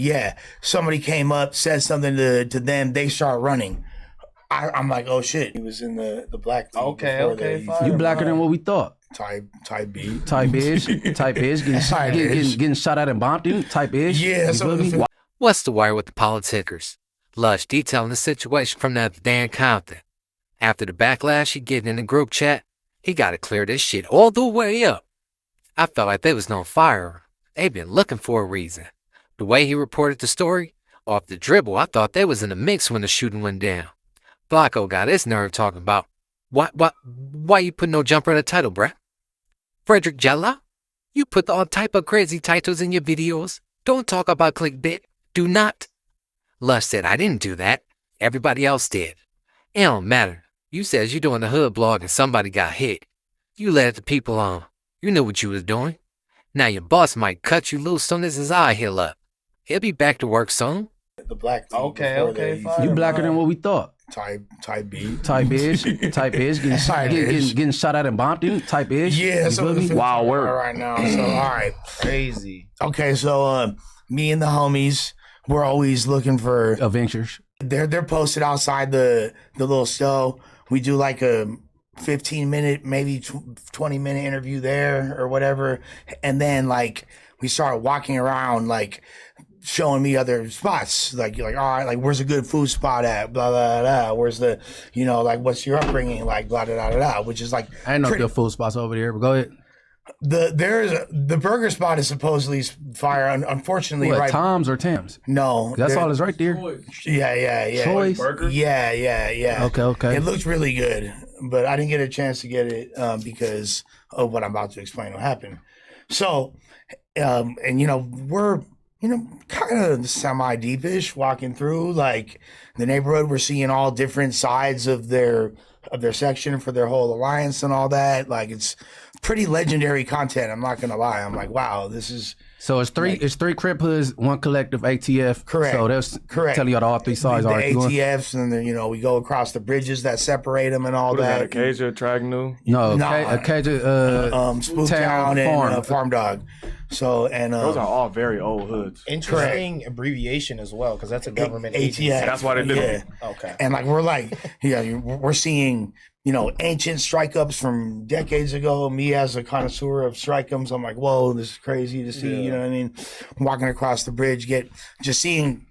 Yeah, somebody came up, said something to them. They start running. I'm like, oh shit. He was in the black team. Okay. You blacker than what we thought. Type B. Type ish. Getting shot at in Compton. Type ish. Yeah, you feel me? What's the wire with the politicers? Lush detailing the situation from that Dan Compton. After the backlash he getting in the group chat, he gotta clear this shit all the way up. I felt like they was no fire. They been looking for a reason. The way he reported the story, off the dribble, I thought they was in the mix when the shooting went down. Flakko got his nerve talking about, why you put no jumper in the title, bruh? Frederick Jella? You put all type of crazy titles in your videos. Don't talk about clickbait. Do not. Lush said, I didn't do that. Everybody else did. It don't matter. You said you doing the hood blog and somebody got hit. You let the people on. You knew what you was doing. Now your boss might cut you loose soon as his eye heal up. He'll be back to work soon. The black team. Okay. You blacker than what we thought. Type B. Type ish. Getting shot at in Compton. Type ish. Yeah, you so feel me? wild word right now. So all right, Crazy. okay. So me and the homies, we're always looking for Adventures. They're posted outside the little show. We do like a 15-minute, maybe 20-minute interview there or whatever, and then like we start walking around, like showing me other spots. Like you're like, all right, like where's a good food spot at? Blah blah blah. Where's the, like what's your upbringing like? Blah blah blah blah. Which is like I ain't no good food spots over there, but go ahead. The burger spot is supposedly fire. Unfortunately, What, right? Tom's or Tam's? No, That's all that's right there. Yeah. Choice. Yeah. Okay. It looks really good, but I didn't get a chance to get it because of what I'm about to explain will happen. So, and we're kind of semi-deepish walking through like the neighborhood. We're seeing all different sides of their section for their whole alliance and all that. Like it's pretty legendary content. I'm not gonna lie. I'm like, wow, this is. So it's three Crip hoods, one collective ATF. Correct. So that's correct. Telling you all three sides the are ATFs, and then we go across the bridges that separate them and all that. Acacia, Tragnu? No, Nah. Acacia, Spooktown and Farm Dog. So and those are all very old hoods. Interesting abbreviation as well, because that's a government ATF. agency. That's why they do Yeah. it. Okay. And like we're like, we're seeing ancient strike-ups from decades ago. Me as a connoisseur of strike-ups, I'm like, whoa, this is crazy to see. You know what I mean? Walking across the bridge, just seeing.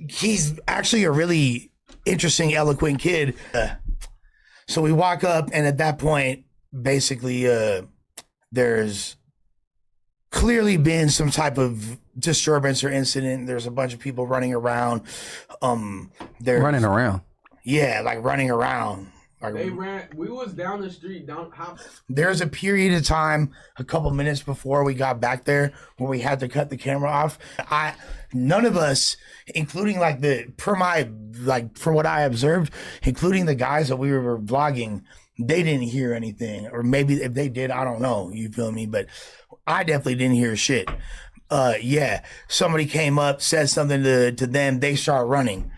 He's actually a really interesting, eloquent kid. So we walk up, and at that point, basically, there's clearly been some type of disturbance or incident. There's a bunch of people running around. running around. Yeah, like running around. Like, They ran. We was down the street. There's a period of time, a couple minutes before we got back there, where we had to cut the camera off. None of us, including from what I observed, including the guys that we were vlogging, they didn't hear anything, or maybe if they did, I don't know. You feel me? But I definitely didn't hear shit. Yeah, somebody came up, said something to them. They start running.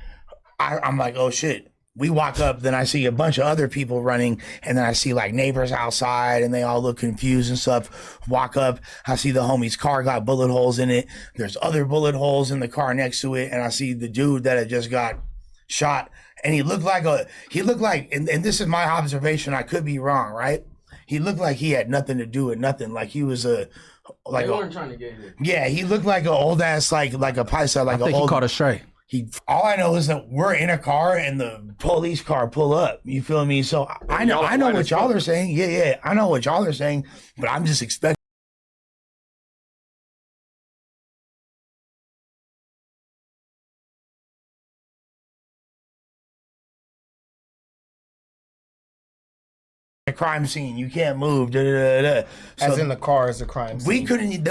I'm like, oh shit. We walk up, then I see a bunch of other people running, and then I see like neighbors outside, and they all look confused and stuff. Walk up, I see the homie's car got bullet holes in it. There's other bullet holes in the car next to it, and I see the dude that had just got shot, and he looked like, and this is my observation, I could be wrong, right? He looked like he had nothing to do with nothing, like he was They weren't trying to get hit. Yeah, he looked like an old ass, like a paisa, like I think he caught a stray. All I know is that we're in a car and the police car pull up. You feel me? So I know what y'all are saying. Yeah. I know what y'all are saying, but I'm just expecting a crime scene. You can't move. So, As in the car is a crime scene. we couldn't.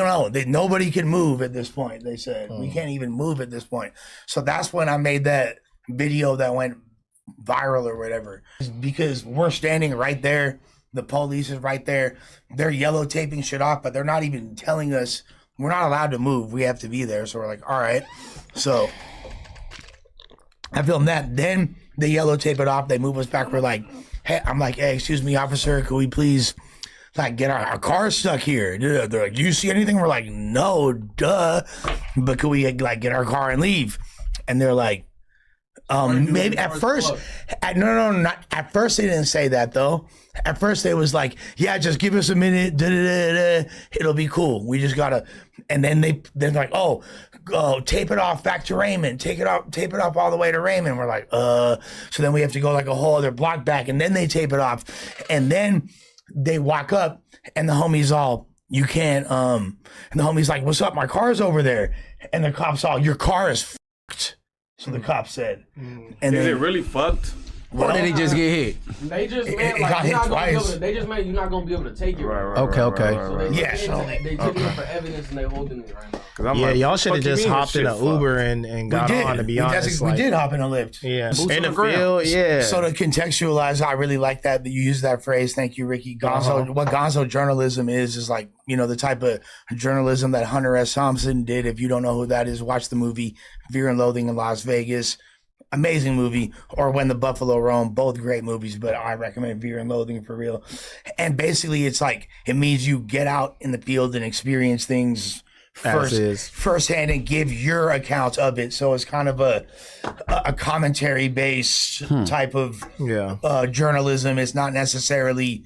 Nobody can move at this point. They said we can't even move at this point. So that's when I made that video that went viral or whatever, because we're standing right there. The police is right there. They're yellow taping shit off, but they're not even telling us we're not allowed to move. We have to be there. So we're like, all right. So I filmed that. Then they yellow tape it off. They move us back. We're like, hey, I'm like, hey, excuse me, officer, could we please get our car stuck here? They're like, do you see anything? We're like, no, duh. but could we like get our car and leave? And they're like, maybe at first, not at first they didn't say that though. At first they was like, yeah, just give us a minute, it'll be cool. We just gotta, and then they're like, oh, tape it off back to Raymond, tape it off all the way to Raymond. We're like, so then we have to go like a whole other block back, and then they tape it off, and then they walk up, and the homie's all, you can't, and the homie's like, what's up? My car's over there, and the cops all, your car is fucked. So the cop said, and is it really fucked? Or did he just get hit? They just meant like you're not gonna be able to, they just meant you're not gonna be able to take it. Okay. So they taking it for evidence and they holding it right now. Yeah, y'all should have just hopped in an Uber and got on, to be honest. We did hop in a Lyft. Yeah. In the field, yeah. So to contextualize, I really like that you use that phrase. Thank you, Ricky. Gonzo, what Gonzo journalism is like, you know, the type of journalism that Hunter S. Thompson did. If you don't know who that is, watch the movie Fear and Loathing in Las Vegas. Amazing movie, or When the Buffalo Roam, both great movies, but I recommend Fear and Loathing for real. And basically it's like, it means you get out in the field and experience things firsthand and give your account of it. So it's kind of a commentary based type of journalism. It's not necessarily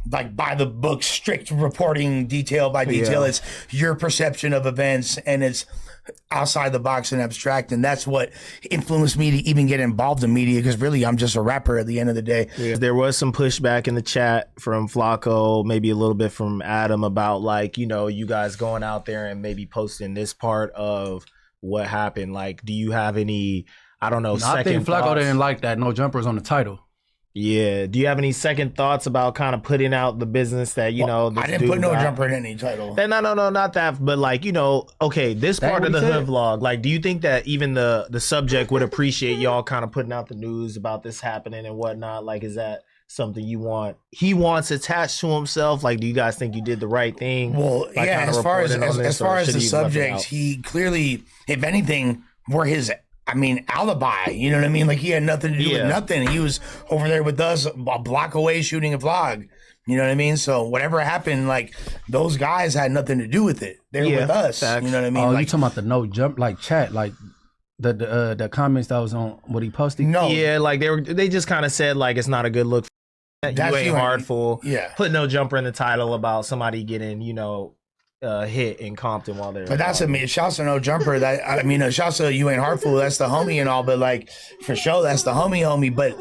like by the book, strict reporting detail by detail. It's your perception of events, and it's outside the box and abstract, and that's what influenced me to even get involved in media, because really I'm just a rapper at the end of the day. There was some pushback in the chat from Flakko, maybe a little bit from Adam, about like, you know, you guys going out there and maybe posting this part of what happened. Like, do you have any, I don't know, I think Flakko didn't like that No Jumpers on the title. Yeah. Do you have any second thoughts about kind of putting out the business that, you know, I didn't put No Jumper in any title. No, not that. But like, you know, okay, this part of the hood vlog, like, do you think that even the subject would appreciate y'all kind of putting out the news about this happening and whatnot? Like, is that something you want? He wants attached to himself. Like, do you guys think you did the right thing? Well, yeah, as far as the subjects, he clearly, if anything, were his alibi, you know what I mean? Like, he had nothing to do with nothing. He was over there with us a block away shooting a vlog. You know what I mean? So whatever happened, like, those guys had nothing to do with it. They were with us. Facts. You know what I mean? Oh, like, you talking about the no jump, like chat, like the comments that was on what he posted? No. Yeah, like they just kind of said like it's not a good look. You ain't hardful. Yeah. Put No Jumper in the title about somebody getting, you know, hit in Compton while they're. But that's shouts to No Jumper. Shouts to You Ain't Heartful. That's the homie and all. But like, for sure, that's the homie. But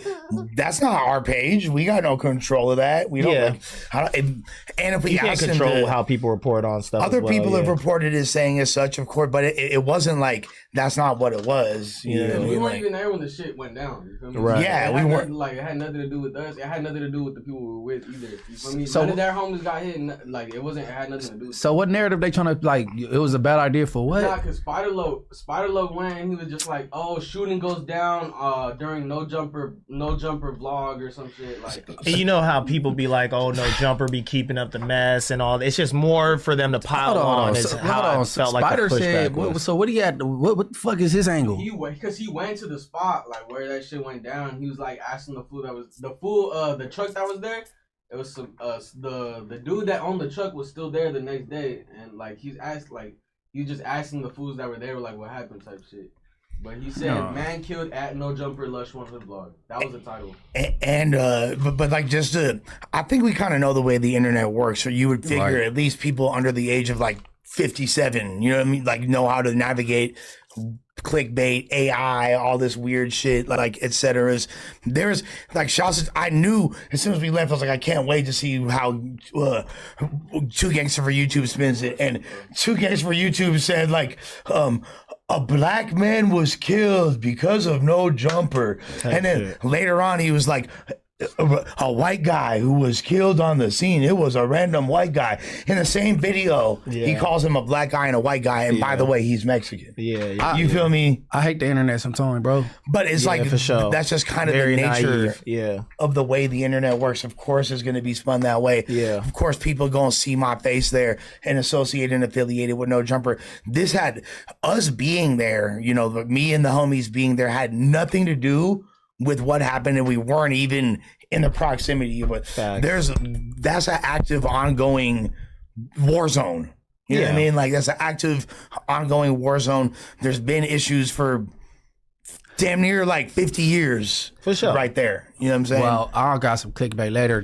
that's not our page. We got no control of that. We don't. Yeah. And if we you can't control how people report on stuff. Other people have reported it saying as such, of course. But it wasn't like that's not what it was. You know what I mean? We weren't even there when the shit went down. You feel me? Right. Yeah, we weren't. Like, it had nothing to do with us. It had nothing to do with the people we were with either. You feel me? So none of their homies got hit. Like, it had nothing to do with. So what narrative they trying to, like, it was a bad idea for what? Nah, because Spider-Lo went and he was just like, oh, shooting goes down during No Jumper vlog or some shit. Like, and you know how people be like, oh, No Jumper be keeping up the mess and all. It's just more for them to pile on. How I felt like the pushback was. So what he had? What the fuck is his angle? Because he went to the spot like where that shit went down. He was like asking the truck that was there. It was some the dude that owned the truck was still there the next day, and like he's just asking the fools that were there like what happened type shit. But he said man killed at No Jumper Lush 100 vlog. That was the title. And but like just I think we kind of know the way the internet works. So you would figure at least people under the age of like 57, you know what I mean, like know how to navigate clickbait, AI, all this weird shit, like etc. There's like shots. I knew as soon as we left, I was like, I can't wait to see how 2 Gangster for YouTube spins it. And 2 Gangster for YouTube said like, a black man was killed because of No Jumper. And then later on, he was like, a white guy who was killed on the scene. It was a random white guy. In the same video, he calls him a black guy and a white guy. And by the way, he's Mexican. You feel me? I hate the internet sometimes, bro. But it's like, for sure. That's just kind of the nature of the way the internet works. Of course, it's going to be spun that way. Of course, people going to see my face there and associate and affiliated with No Jumper. This had us being there, you know, me and the homies being there had nothing to do with what happened, and we weren't even in the proximity. But that's an active, ongoing war zone. You know what I mean? Like, that's an active, ongoing war zone. There's been issues for damn near like 50 years. For sure. Right there. You know what I'm saying? Well, I got some clickbait later.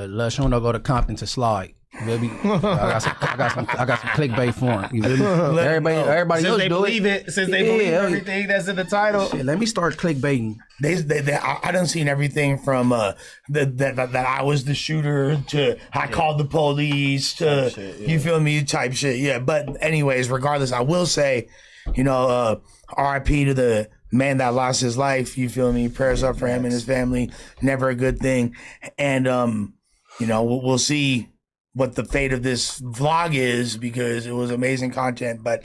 Lush, I want to go to Compton to slide. Baby, I got some clickbait for him. You feel me? Everybody since else they do believe it. Since they believe everything that's in the title. Shit, let me start clickbaiting. I done seen everything from that I was the shooter to I called the police to you feel me type shit. Yeah, but anyways, regardless, I will say, you know, R.I.P. to the man that lost his life. You feel me? Prayers up for him and his family. Never a good thing. And you know, we'll see what the fate of this vlog is, because it was amazing content, but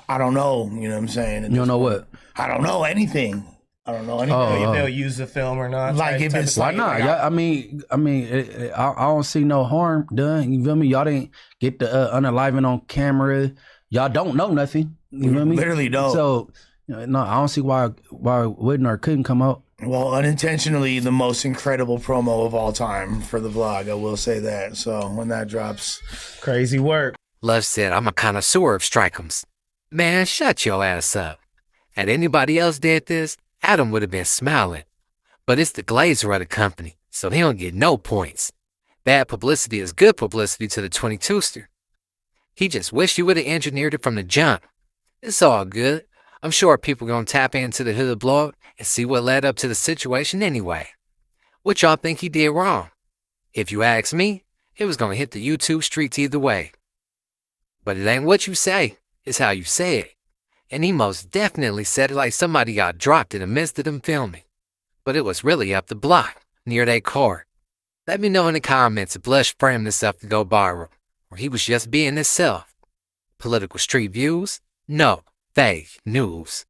I don't know, you know what I'm saying? You don't know what? I don't know anything. I don't know anything. If they'll use the film or not. Like, if it's why not? I mean, I don't see no harm done. You feel me? Y'all didn't get the unaliving on camera. Y'all don't know nothing. You feel me? Literally don't. So, no, I don't see why wouldn't or couldn't come out. Well, unintentionally, the most incredible promo of all time for the vlog. I will say that. So when that drops, crazy work. Lush said, "I'm a connoisseur of strike'ems." Man, shut your ass up. Had anybody else did this, Adam would have been smiling. But it's the glazer of the company, so he don't get no points. Bad publicity is good publicity to the 22ster. He just wish you would have engineered it from the jump. It's all good. I'm sure people gonna tap into the hood blog and see what led up to the situation anyway. What y'all think he did wrong? If you ask me, it was gonna hit the YouTube streets either way. But it ain't what you say, it's how you say it. And he most definitely said it like somebody got dropped in the midst of them filming. But it was really up the block, near their car. Let me know in the comments if Lush framed this up to go viral, or he was just being himself. Political street views? No. Fake news.